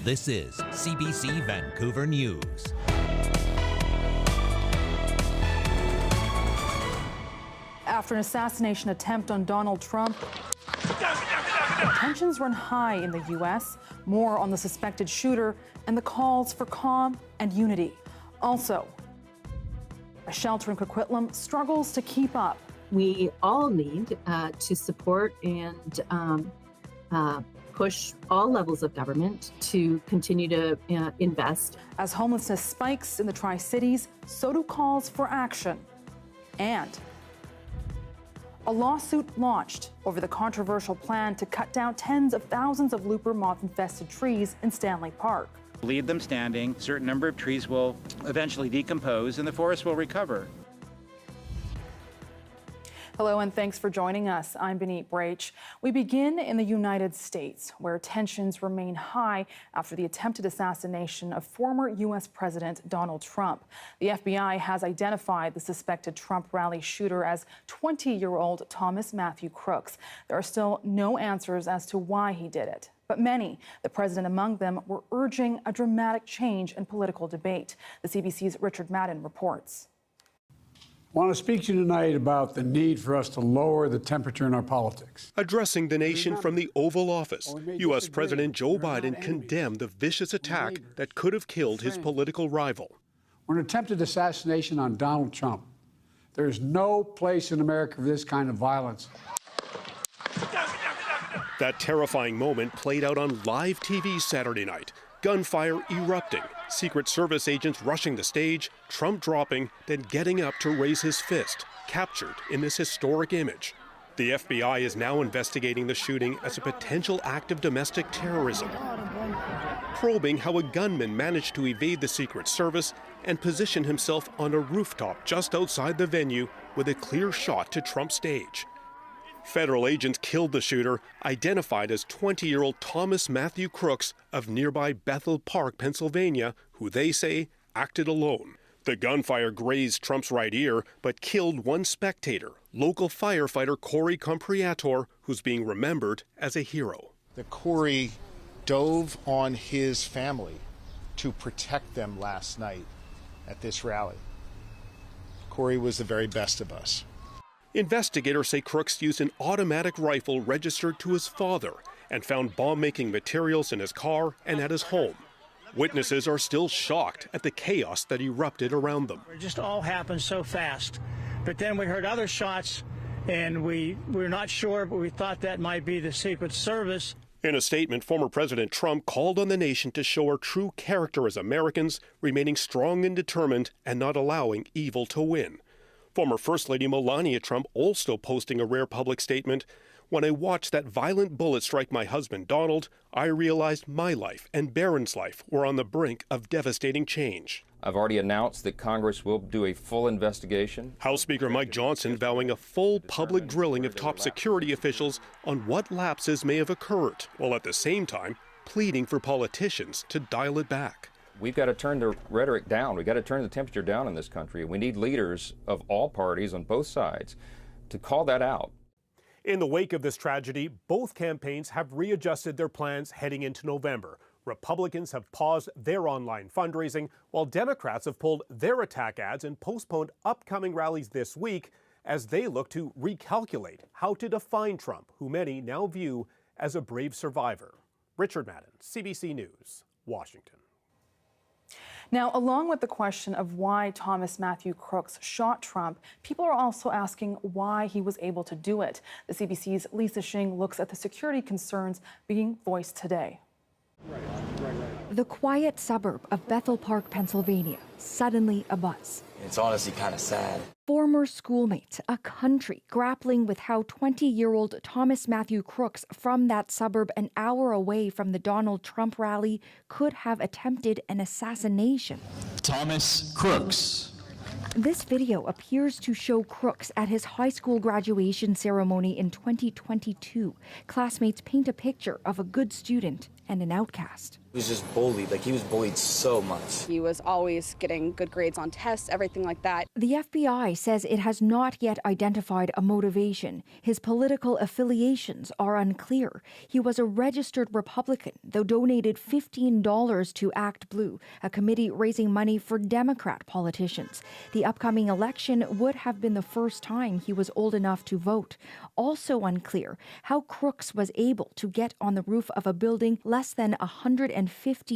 This is CBC Vancouver News. After an assassination attempt on Donald Trump, tensions run high in the U.S. More on the suspected shooter and the calls for calm and unity. Also, a shelter in Coquitlam struggles to keep up. We all need to support and push all levels of government to continue to invest. As homelessness spikes in the Tri-Cities, so do calls for action. And a lawsuit launched over the controversial plan to cut down tens of thousands of looper moth-infested trees in Stanley Park. Leave them standing, a certain number of trees will eventually decompose and the forest will recover. Hello and thanks for joining us. I'm Baneet Braich. We begin in the United States, where tensions remain high after the attempted assassination of former U.S. President Donald Trump. The FBI has identified the suspected Trump rally shooter as 20-year-old Thomas Matthew Crooks. There are still no answers as to why he did it. But many, the president among them, were urging a dramatic change in political debate. The CBC's Richard Madden reports. I want to speak to you tonight about the need for us to lower the temperature in our politics. Addressing the nation from the Oval Office, U.S. President Joe Biden condemned the vicious attack that could have killed his political rival. When an attempted assassination on Donald Trump, there is no place in America for this kind of violence. That terrifying moment played out on live TV Saturday night. Gunfire erupting, Secret Service agents rushing the stage, Trump dropping, then getting up to raise his fist, captured in this historic image. The FBI is now investigating the shooting as a potential act of domestic terrorism, probing how a gunman managed to evade the Secret Service and position himself on a rooftop just outside the venue with a clear shot to Trump's stage. Federal agents killed the shooter, identified as 20-year-old Thomas Matthew Crooks of nearby Bethel Park, Pennsylvania, who they say acted alone. The gunfire grazed Trump's right ear, but killed one spectator, local firefighter Corey Compriator, who's being remembered as a hero. The Corey dove on his family to protect them last night at this rally. Corey was the very best of us. Investigators say Crooks used an automatic rifle registered to his father and found bomb-making materials in his car and at his home. Witnesses are still shocked at the chaos that erupted around them. It just all happened so fast. But then we heard other shots, and we're not sure, but we thought that might be the Secret Service. In a statement, former President Trump called on the nation to show our true character as Americans, remaining strong and determined and not allowing evil to win. Former First Lady Melania Trump also posting a rare public statement. When I watched that violent bullet strike my husband Donald, I realized my life and Barron's life were on the brink of devastating change. I've already announced that Congress will do a full investigation. House Speaker Mike Johnson vowing a full public drilling of top security officials on what lapses may have occurred, while at the same time pleading for politicians to dial it back. We've got to turn the rhetoric down. We've got to turn the temperature down in this country. We need leaders of all parties on both sides to call that out. In the wake of this tragedy, both campaigns have readjusted their plans heading into November. Republicans have paused their online fundraising, while Democrats have pulled their attack ads and postponed upcoming rallies this week as they look to recalculate how to define Trump, who many now view as a brave survivor. Richard Madden, CBC News, Washington. Now, along with the question of why Thomas Matthew Crooks shot Trump, people are also asking why he was able to do it. The CBC's Lisa Shing looks at the security concerns being voiced today. The quiet suburb of Bethel Park, Pennsylvania, suddenly abuzz. It's honestly kind of sad. Former schoolmates, a country grappling with how 20-year-old Thomas Matthew Crooks from that suburb an hour away from the Donald Trump rally could have attempted an assassination. Thomas Crooks. This video appears to show Crooks at his high school graduation ceremony in 2022. Classmates paint a picture of a good student and an outcast. He was just bullied. Like, he was bullied so much. He was always getting good grades on tests, everything like that. The FBI says it has not yet identified a motivation. His political affiliations are unclear. He was a registered Republican, though donated $15 to Act Blue, a committee raising money for Democrat politicians. The upcoming election would have been the first time he was old enough to vote. Also unclear how Crooks was able to get on the roof of a building less than 150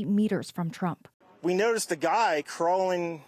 meters from Trump. We noticed a guy crawling,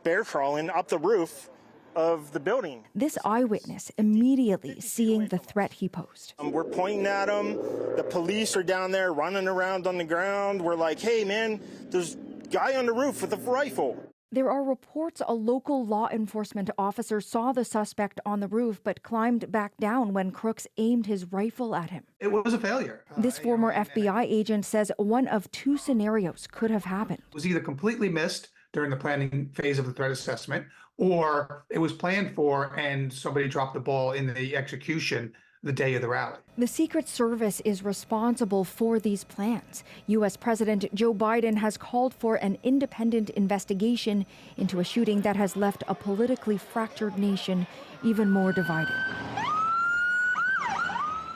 bear crawling up the roof of the building. This eyewitness immediately seeing the threat he posed. We're pointing at him. The police are down there running around on the ground. We're like, hey, man, there's a guy on the roof with a rifle. There are reports a local law enforcement officer saw the suspect on the roof but climbed back down when Crooks aimed his rifle at him. It was a failure. This former FBI agent says one of two scenarios could have happened. It was either completely missed during the planning phase of the threat assessment, or it was planned for and somebody dropped the ball in the execution the day of the rally. The Secret Service is responsible for these plans. U.S. President Joe Biden has called for an independent investigation into a shooting that has left a politically fractured nation even more divided.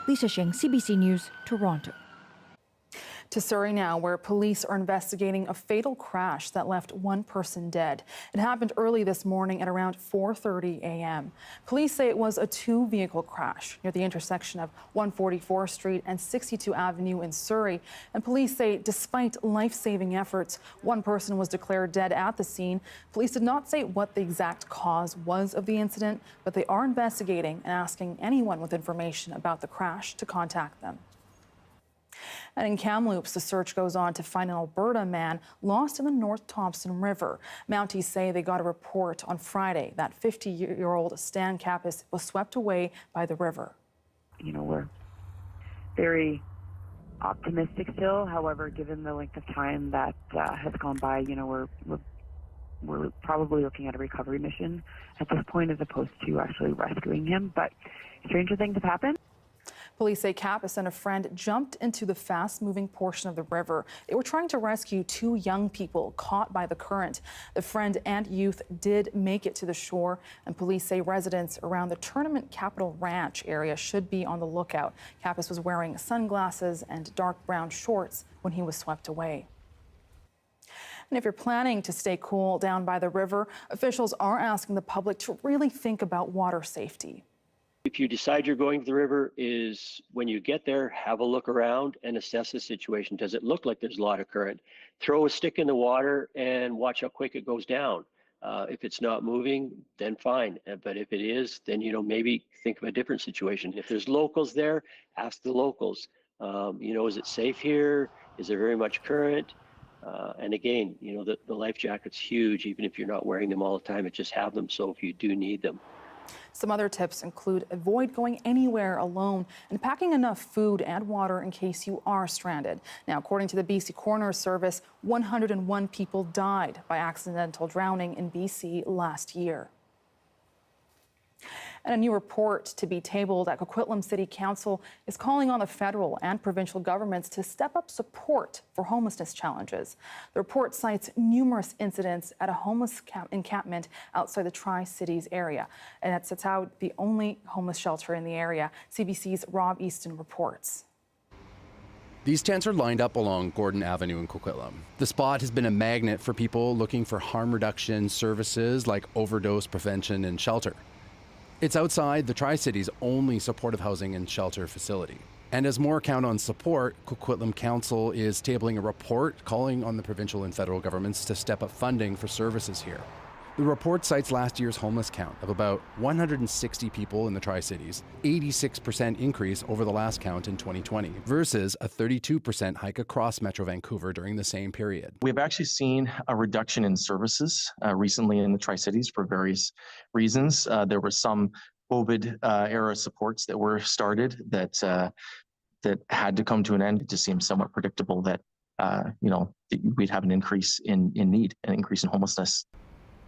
Lisa Shing, CBC News, Toronto. To Surrey now, where police are investigating a fatal crash that left one person dead. It happened early this morning at around 4:30 a.m. Police say it was a two-vehicle crash near the intersection of 144th Street and 62 Avenue in Surrey. And police say despite life-saving efforts, one person was declared dead at the scene. Police did not say what the exact cause was of the incident, but they are investigating and asking anyone with information about the crash to contact them. And in Kamloops, the search goes on to find an Alberta man lost in the North Thompson River. Mounties say they got a report on Friday that 50-year-old Stan Kappas was swept away by the river. We're very optimistic still. However, given the length of time that has gone by, we're probably looking at a recovery mission at this point as opposed to actually rescuing him. But stranger things have happened. Police say Kappas and a friend jumped into the fast-moving portion of the river. They were trying to rescue two young people caught by the current. The friend and youth did make it to the shore, and police say residents around the Tournament Capital Ranch area should be on the lookout. Kappas was wearing sunglasses and dark brown shorts when he was swept away. And if you're planning to stay cool down by the river, officials are asking the public to really think about water safety. If you decide you're going to the river, is when you get there, have a look around and assess the situation. Does it look like there's a lot of current? Throw a stick in the water and watch how quick it goes down. If it's not moving, then fine. But if it is, then maybe think of a different situation. If there's locals there, ask the locals. Is it safe here? Is there very much current? And again, the life jacket's huge. Even if you're not wearing them all the time, just have them so if you do need them. Some other tips include avoid going anywhere alone and packing enough food and water in case you are stranded. Now, according to the BC Coroner Service, 101 people died by accidental drowning in BC last year. And a new report to be tabled at Coquitlam City Council is calling on the federal and provincial governments to step up support for homelessness challenges. The report cites numerous incidents at a homeless encampment outside the Tri-Cities area, and it sets out the only homeless shelter in the area. CBC's Rob Easton reports. These tents are lined up along Gordon Avenue in Coquitlam. The spot has been a magnet for people looking for harm reduction services like overdose prevention and shelter. It's outside the Tri-Cities' only supportive housing and shelter facility. And as more count on support, Coquitlam Council is tabling a report calling on the provincial and federal governments to step up funding for services here. The report cites last year's homeless count of about 160 people in the Tri-Cities, 86% increase over the last count in 2020, versus a 32% hike across Metro Vancouver during the same period. We've actually seen a reduction in services recently in the Tri-Cities for various reasons. There were some COVID-era supports that were started that had to come to an end. It just seems somewhat predictable that we'd have an increase in need, an increase in homelessness.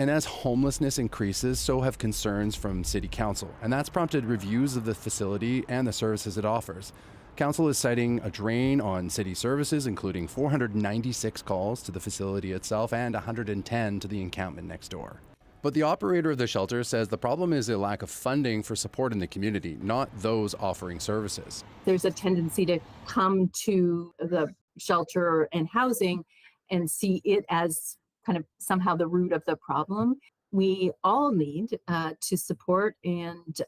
And as homelessness increases, so have concerns from City Council, and that's prompted reviews of the facility and the services it offers. Council is citing a drain on city services, including 496 calls to the facility itself and 110 to the encampment next door. But the operator of the shelter says the problem is a lack of funding for support in the community, not those offering services. There's a tendency to come to the shelter and housing and see it as kind of somehow the root of the problem. We all need to support and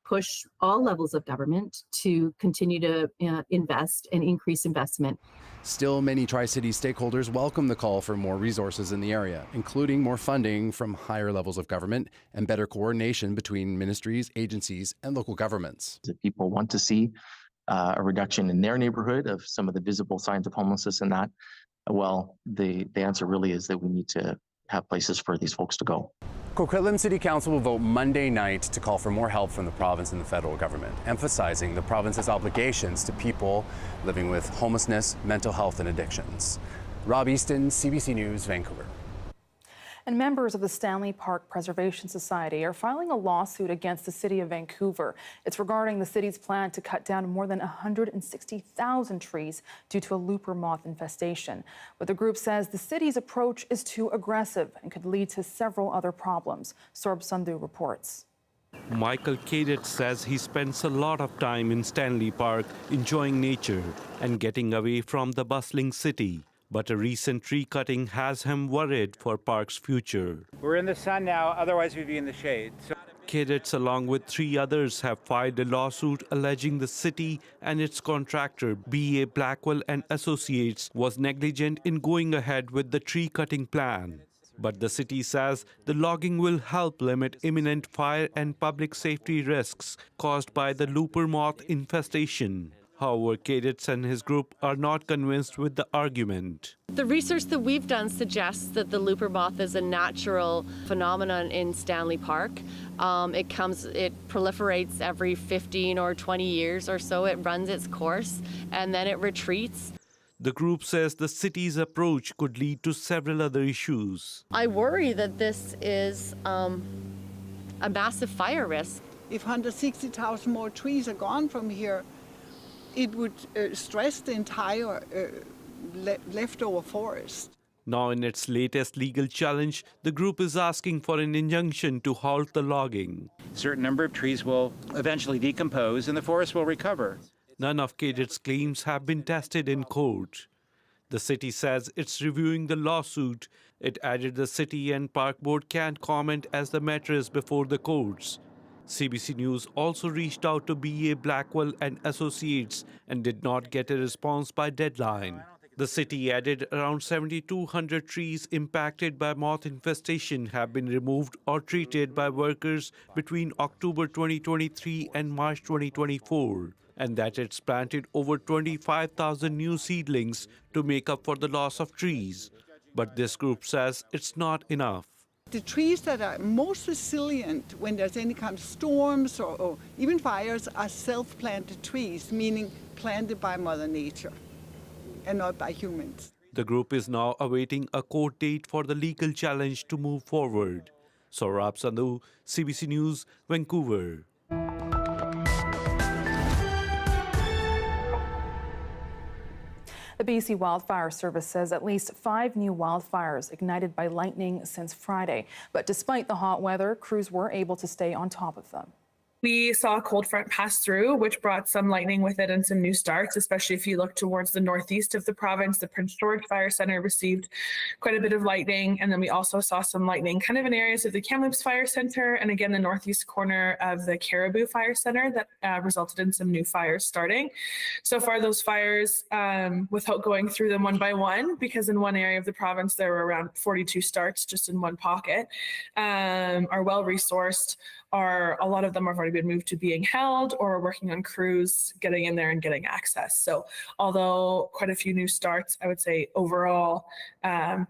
push all levels of government to continue to invest and increase investment. Still, many Tri-City stakeholders welcome the call for more resources in the area, including more funding from higher levels of government and better coordination between ministries, agencies, and local governments. If people want to see a reduction in their neighborhood of some of the visible signs of homelessness and that, well, the answer really is that we need to have places for these folks to go. Coquitlam City Council will vote Monday night to call for more help from the province and the federal government, emphasizing the province's obligations to people living with homelessness, mental health, and addictions. Rob Easton, CBC News, Vancouver. And members of the Stanley Park Preservation Society are filing a lawsuit against the city of Vancouver. It's regarding the city's plan to cut down more than 160,000 trees due to a looper moth infestation. But the group says the city's approach is too aggressive and could lead to several other problems. Sorb Sandhu reports. Michael Cadet says he spends a lot of time in Stanley Park enjoying nature and getting away from the bustling city. But a recent tree cutting has him worried for Park's future. We're in the sun now, otherwise we'd be in the shade. Cadets, along with 3 others, have filed a lawsuit alleging the city and its contractor, B.A. Blackwell and Associates, was negligent in going ahead with the tree cutting plan. But the city says the logging will help limit imminent fire and public safety risks caused by the looper moth infestation. However, Cadets and his group are not convinced with the argument. The research that we've done suggests that the looper moth is a natural phenomenon in Stanley Park. It proliferates every 15 or 20 years or so. It runs its course and then it retreats. The group says the city's approach could lead to several other issues. I worry that this is a massive fire risk. If 160,000 more trees are gone from here, it would stress the entire leftover forest. Now, in its latest legal challenge, the group is asking for an injunction to halt the logging. A certain number of trees will eventually decompose and the forest will recover. None of Cadet's claims have been tested in court. The city says it's reviewing the lawsuit. It added the city and park board can't comment as the matter is before the courts. CBC News also reached out to B.A. Blackwell and Associates and did not get a response by deadline. The city added around 7,200 trees impacted by moth infestation have been removed or treated by workers between October 2023 and March 2024, and that it's planted over 25,000 new seedlings to make up for the loss of trees. But this group says it's not enough. The trees that are most resilient when there's any kind of storms or even fires are self-planted trees, meaning planted by Mother Nature and not by humans. The group is now awaiting a court date for the legal challenge to move forward. Saurabh Sandhu, CBC News, Vancouver. The BC Wildfire Service says at least 5 new wildfires ignited by lightning since Friday. But despite the hot weather, crews were able to stay on top of them. We saw a cold front pass through, which brought some lightning with it and some new starts, especially if you look towards the northeast of the province. The Prince George Fire Centre received quite a bit of lightning. And then we also saw some lightning kind of in areas of the Kamloops Fire Centre and again, the northeast corner of the Caribou Fire Centre that resulted in some new fires starting. So far, those fires, without going through them one by one, because in one area of the province, there were around 42 starts just in one pocket, are well resourced. A lot of them have already been moved to being held or are working on crews getting in there and getting access. So although quite a few new starts, I would say overall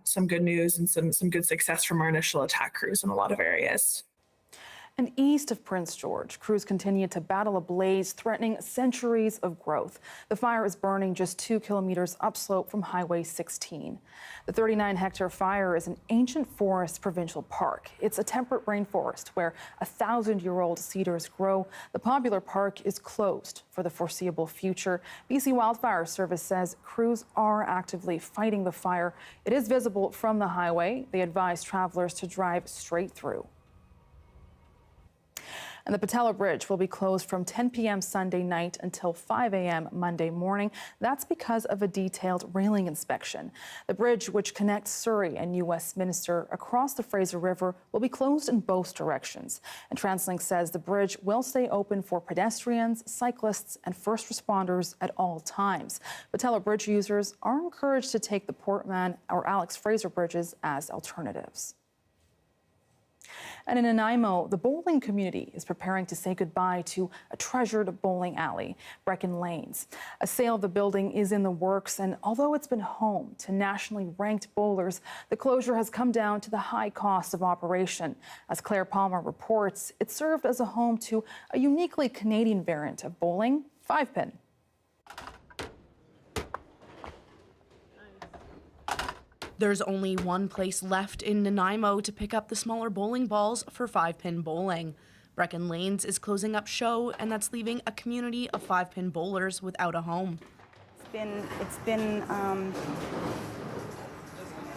some good news and some good success from our initial attack crews in a lot of areas. And east of Prince George, crews continue to battle a blaze threatening centuries of growth. The fire is burning just 2 kilometers upslope from Highway 16. The 39-hectare fire is an ancient forest provincial park. It's a temperate rainforest where 1,000-year-old cedars grow. The popular park is closed for the foreseeable future. BC Wildfire Service says crews are actively fighting the fire. It is visible from the highway. They advise travelers to drive straight through. And the Pattullo Bridge will be closed from 10 p.m. Sunday night until 5 a.m. Monday morning. That's because of a detailed railing inspection. The bridge, which connects Surrey and Westminster across the Fraser River, will be closed in both directions. And TransLink says the bridge will stay open for pedestrians, cyclists, and first responders at all times. Pattullo Bridge users are encouraged to take the Portman or Alex Fraser bridges as alternatives. And in Nanaimo, the bowling community is preparing to say goodbye to a treasured bowling alley, Brecon Lanes. A sale of the building is in the works, and although it's been home to nationally ranked bowlers, the closure has come down to the high cost of operation. As Claire Palmer reports, it served as a home to a uniquely Canadian variant of bowling, 5-pin. There's only one place left in Nanaimo to pick up the smaller bowling balls for 5-pin bowling. Brecon Lanes is closing up show, and that's leaving a community of 5-pin bowlers without a home. It's been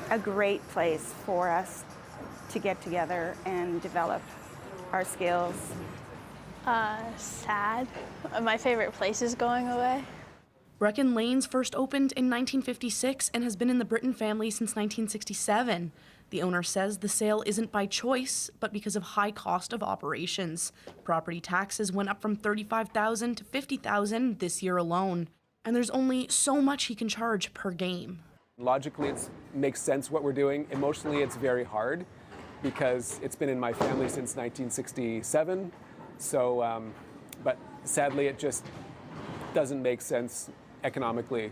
a great place for us to get together and develop our skills. Sad. My favorite place is going away. Brecon Lanes first opened in 1956 and has been in the Britton family since 1967. The owner says the sale isn't by choice, but because of high cost of operations. Property taxes went up from $35,000 to $50,000 this year alone. And there's only so much he can charge per game. Logically, it makes sense what we're doing. Emotionally, it's very hard because it's been in my family since 1967. So, but sadly, it just doesn't make sense economically.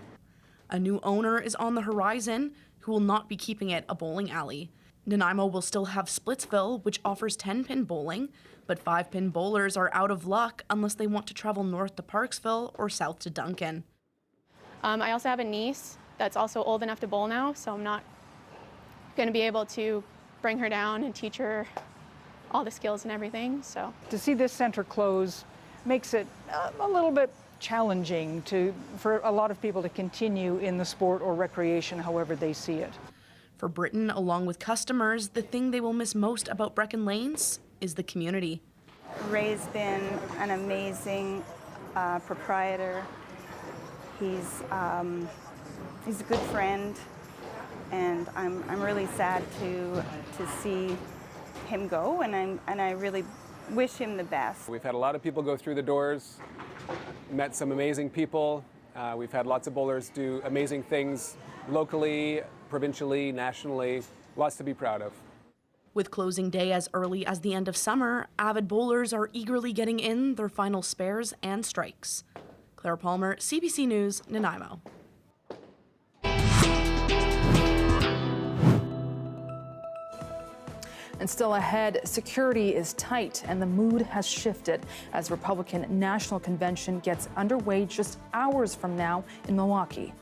A new owner is on the horizon who will not be keeping it a bowling alley. Nanaimo will still have Splitsville, which offers 10-pin bowling, but 5-pin bowlers are out of luck unless they want to travel north to Parksville or south to Duncan. I also have a niece that's also old enough to bowl now, so I'm not going to be able to bring her down and teach her all the skills and everything. So to see this center close makes it a little bit challenging for a lot of people to continue in the sport or recreation however they see it. For Britton, along with customers, the thing they will miss most about Brecon Lanes is the community. Ray's been an amazing proprietor. He's a good friend, and I'm really sad to see him go, and I really wish him the best. We've had a lot of people go through the doors, met some amazing people. We've had lots of bowlers do amazing things locally, provincially, nationally. Lots to be proud of. With closing day as early as the end of summer, avid bowlers are eagerly getting in their final spares and strikes. Claire Palmer, CBC News, Nanaimo. And still ahead, security is tight and the mood has shifted as Republican National Convention gets underway just hours from now in Milwaukee.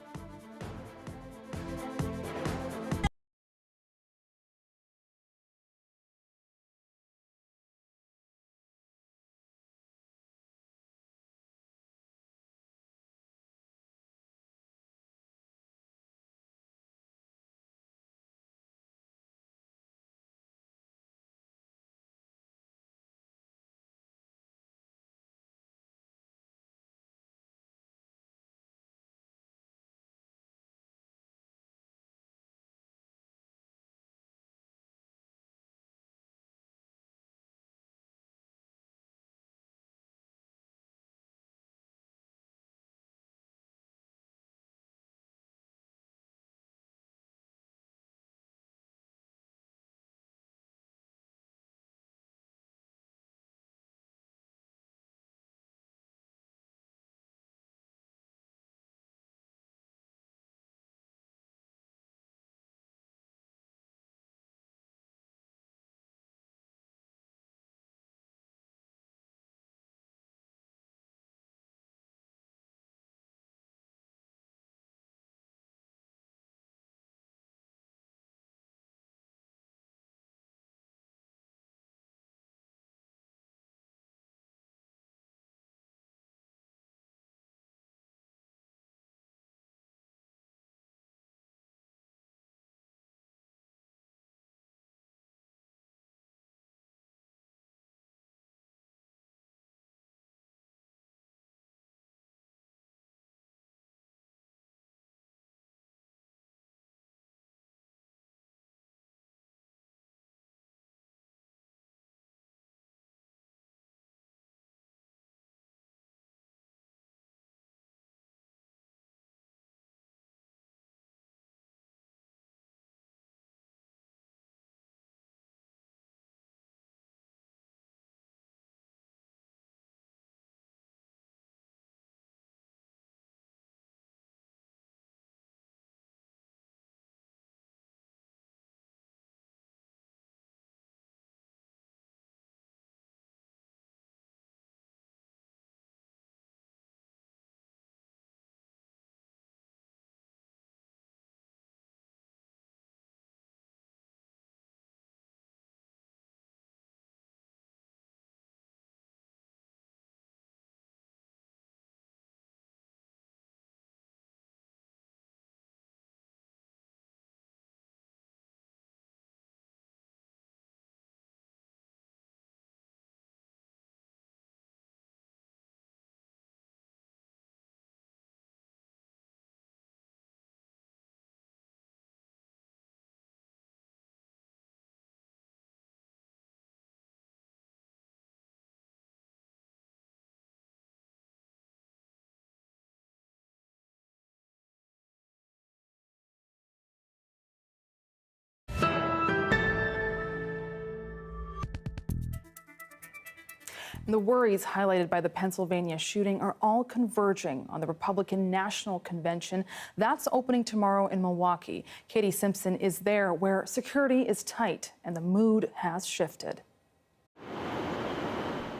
The worries highlighted by the Pennsylvania shooting are all converging on the Republican National Convention. That's opening tomorrow in Milwaukee. Katie Simpson is there, where security is tight and the mood has shifted.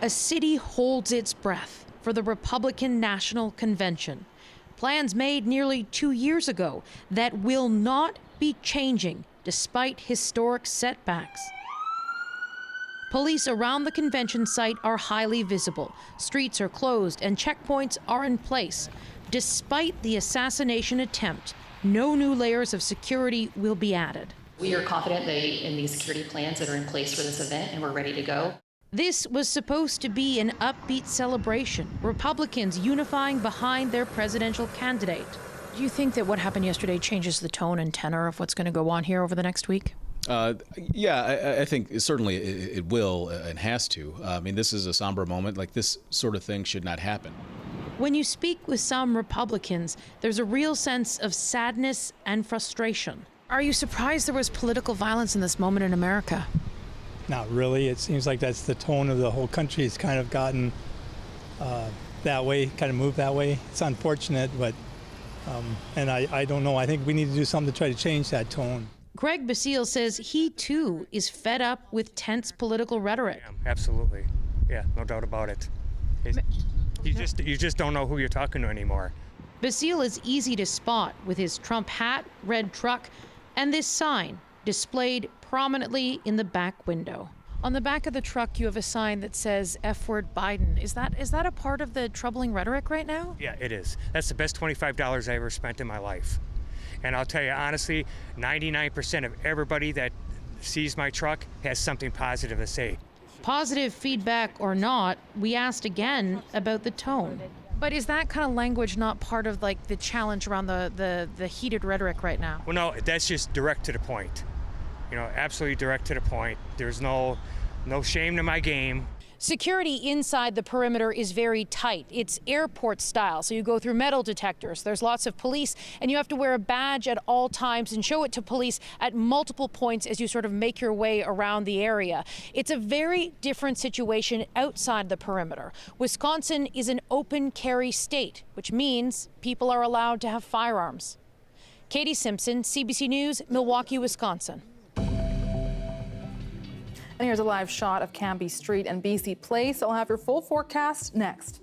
A city holds its breath for the Republican National Convention. Plans made nearly 2 years ago that will not be changing despite historic setbacks. Police around the convention site are highly visible. Streets are closed and checkpoints are in place. Despite the assassination attempt, no new layers of security will be added. We are confident in the security plans that are in place for this event, and we're ready to go. This was supposed to be an upbeat celebration, Republicans unifying behind their presidential candidate. Do you think that what happened yesterday changes the tone and tenor of what's going to go on here over the next week? Yeah, I think certainly it will and has to. I mean, this is a somber moment. Like, this sort of thing should not happen. When you speak with some Republicans, there's a real sense of sadness and frustration. Are you surprised there was political violence in this moment in America? Not really. It seems like that's the tone of the whole country. It's kind of gotten that way, kind of moved that way. It's unfortunate, but and I don't know. I think we need to do something to try to change that tone. Greg Basile says he, too, is fed up with tense political rhetoric. Yeah, absolutely. Yeah, no doubt about it. You just don't know who you're talking to anymore. Basile is easy to spot with his Trump hat, red truck, and this sign displayed prominently in the back window. On the back of the truck, you have a sign that says F-word Biden. Is that a part of the troubling rhetoric right now? Yeah, it is. That's the best $25 I ever spent in my life. And I'll tell you honestly, 99% of everybody that sees my truck has something positive to say. Positive feedback or not, we asked again about the tone. But is that kind of language not part of like the challenge around the heated rhetoric right now? Well, no, that's just direct to the point. You know, absolutely direct to the point. There's no shame to my game. Security inside the perimeter is very tight. It's airport style, so you go through metal detectors. There's lots of police, and you have to wear a badge at all times and show it to police at multiple points as you sort of make your way around the area. It's a very different situation outside the perimeter. Wisconsin is an open carry state, which means people are allowed to have firearms. Katie Simpson, CBC News, Milwaukee, Wisconsin. And here's a live shot of Cambie Street and BC Place. I'll have your full forecast next.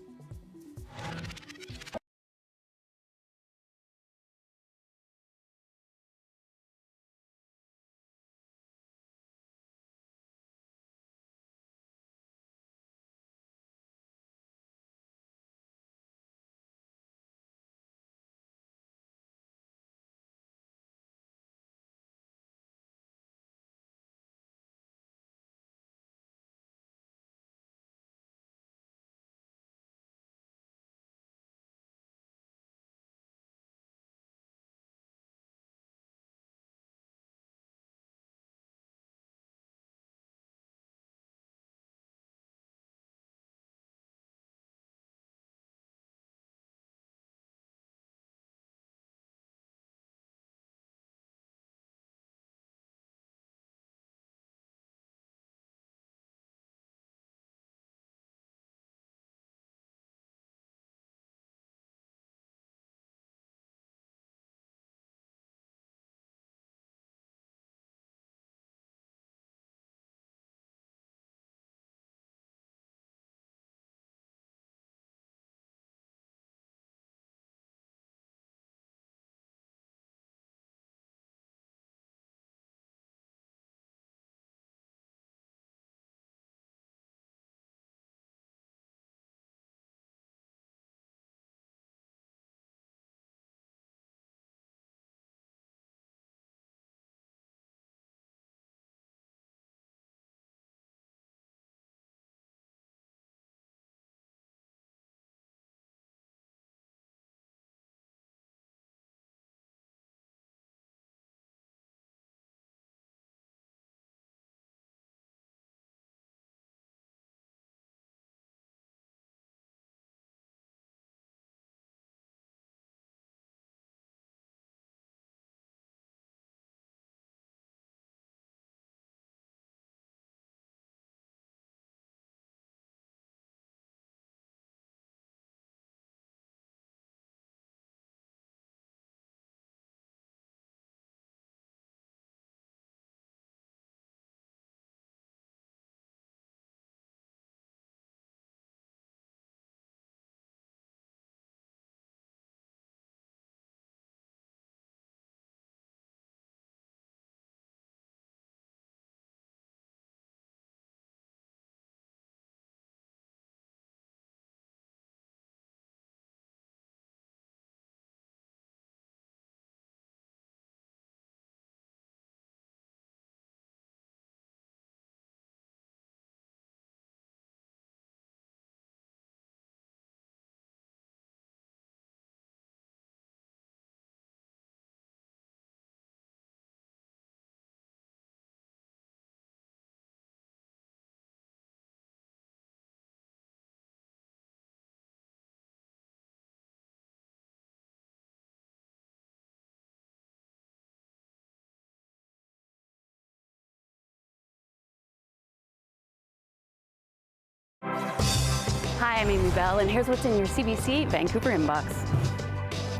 Hi, I'm Amy Bell, and here's what's in your CBC Vancouver inbox.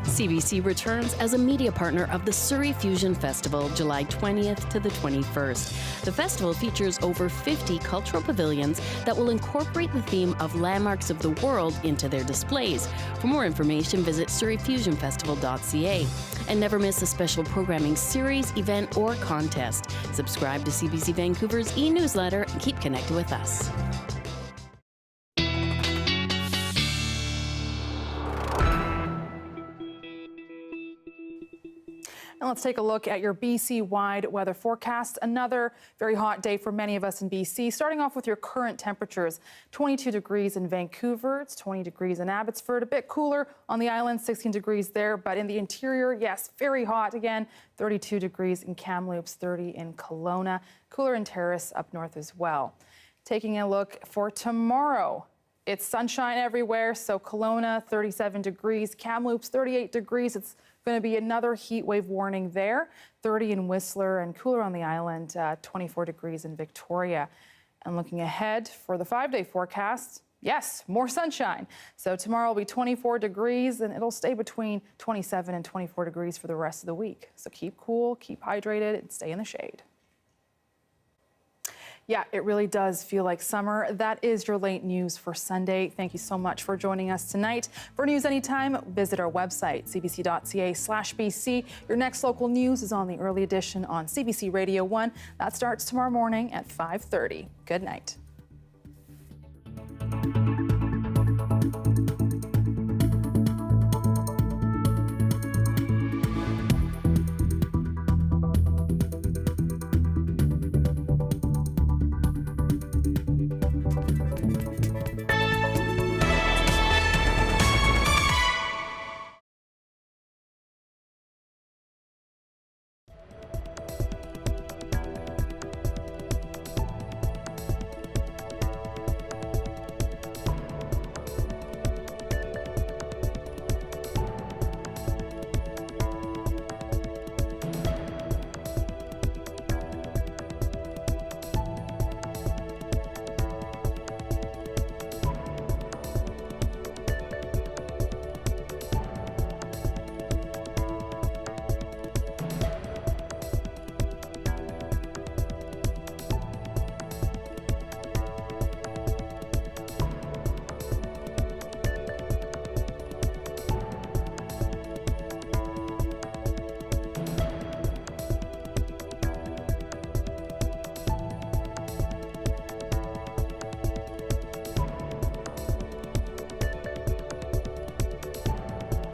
CBC returns as a media partner of the Surrey Fusion Festival, July 20th to the 21st. The festival features over 50 cultural pavilions that will incorporate the theme of landmarks of the world into their displays. For more information, visit surreyfusionfestival.ca. And never miss a special programming series, event, or contest. Subscribe to CBC Vancouver's e-newsletter and keep connected with us. And let's take a look at your BC-wide weather forecast. Another very hot day for many of us in BC. Starting off with your current temperatures, 22 degrees in Vancouver, it's 20 degrees in Abbotsford, a bit cooler on the island, 16 degrees there, but in the interior, yes, very hot again, 32 degrees in Kamloops, 30 in Kelowna, cooler in Terrace up north as well. Taking a look for tomorrow. It's sunshine everywhere, so Kelowna, 37 degrees, Kamloops, 38 degrees. It's going to be another heat wave warning there, 30 in Whistler and cooler on the island, 24 degrees in Victoria. And looking ahead for the 5-day forecast, yes, more sunshine. So tomorrow will be 24 degrees and it'll stay between 27 and 24 degrees for the rest of the week. So keep cool, keep hydrated, and stay in the shade. Yeah, it really does feel like summer. That is your late news for Sunday. Thank you so much for joining us tonight. For news anytime, visit our website, cbc.ca/BC. Your next local news is on the early edition on CBC Radio 1. That starts tomorrow morning at 5:30. Good night.